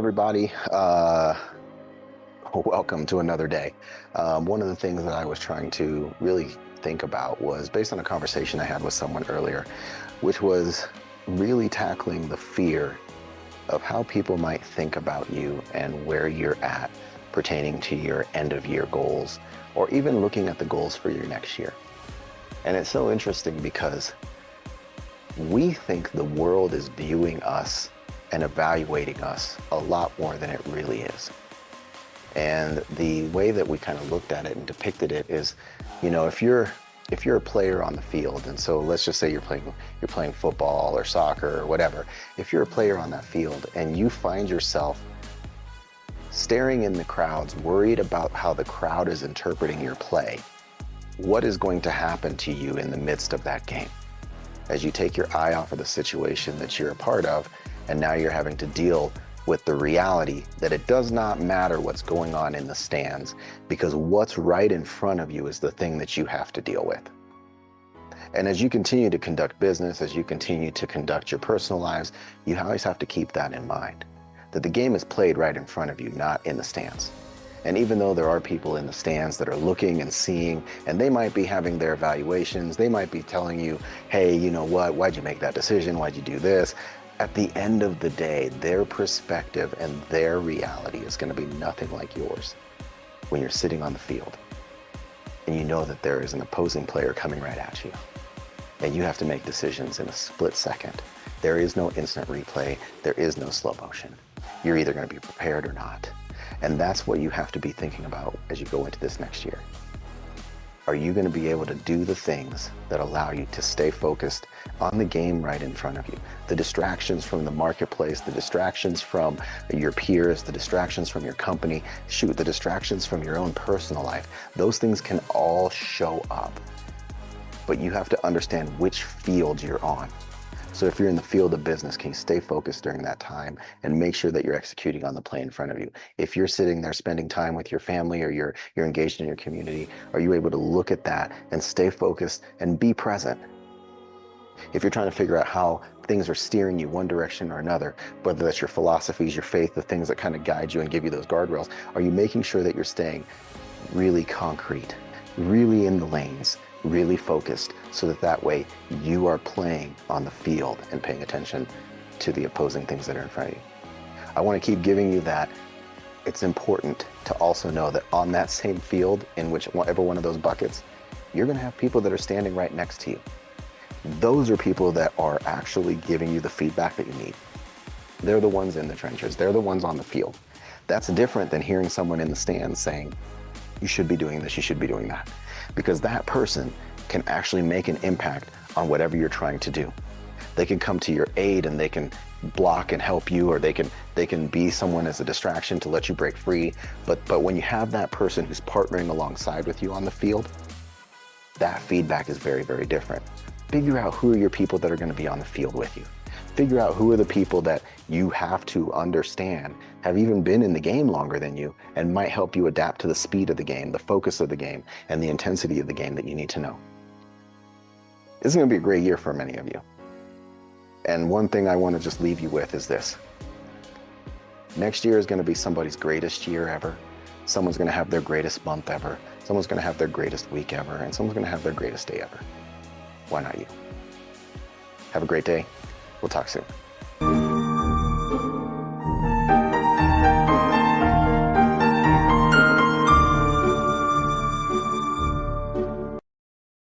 Everybody, welcome to another day. One of the things that I was trying to really think about was based on a conversation I had with someone earlier, which was really tackling the fear of how people might think about you and where you're at pertaining to your end of year goals, or even looking at the goals for your next year. And it's so interesting because we think the world is viewing us and evaluating us a lot more than it really is. And the way that we kind of looked at it and depicted it is, if you're a player on the field, and so let's just say you're playing football or soccer or whatever, if you're a player on that field and you find yourself staring in the crowds, worried about how the crowd is interpreting your play, what is going to happen to you in the midst of that game? As you take your eye off of the situation that you're a part of, and now you're having to deal with the reality that it does not matter what's going on in the stands, because what's right in front of you is the thing that you have to deal with. And as you continue to conduct business, as you continue to conduct your personal lives, you always have to keep that in mind, that the game is played right in front of you, not in the stands. And even though there are people in the stands that are looking and seeing, and they might be having their evaluations, they might be telling you, hey, you know what, why'd you make that decision? Why'd you do this? At the end of the day, their perspective and their reality is going to be nothing like yours when you're sitting on the field and you know that there is an opposing player coming right at you and you have to make decisions in a split second. There is no instant replay. There is no slow motion. You're either going to be prepared or not. And that's what you have to be thinking about as you go into this next year. Are you going to be able to do the things that allow you to stay focused on the game right in front of you? The distractions from the marketplace, the distractions from your peers, the distractions from your company, the distractions from your own personal life. Those things can all show up, but you have to understand which field you're on. So if you're in the field of business, can you stay focused during that time and make sure that you're executing on the play in front of you? If you're sitting there spending time with your family, or you're engaged in your community, are you able to look at that and stay focused and be present? If you're trying to figure out how things are steering you one direction or another, whether that's your philosophies, your faith, the things that kind of guide you and give you those guardrails, are you making sure that you're staying really concrete, really in the lanes, really focused, so that way you are playing on the field and paying attention to the opposing things that are in front of you? I want to keep giving you that. It's important to also know that on that same field, in whichever one of those buckets, you're going to have people that are standing right next to you. Those are people that are actually giving you the feedback that you need. They're the ones in the trenches. They're the ones on the field. That's different than hearing someone in the stands saying, you should be doing this, you should be doing that. Because that person can actually make an impact on whatever you're trying to do. They can come to your aid and they can block and help you, or they can be someone as a distraction to let you break free. But when you have that person who's partnering alongside with you on the field, that feedback is very, very different. Figure out who are your people that are going to be on the field with you. Figure out who are the people that you have to understand have even been in the game longer than you and might help you adapt to the speed of the game, the focus of the game, and the intensity of the game that you need to know. This is going to be a great year for many of you. And one thing I want to just leave you with is this. Next year is going to be somebody's greatest year ever. Someone's going to have their greatest month ever. Someone's going to have their greatest week ever. And someone's going to have their greatest day ever. Why not you? Have a great day. We'll talk soon.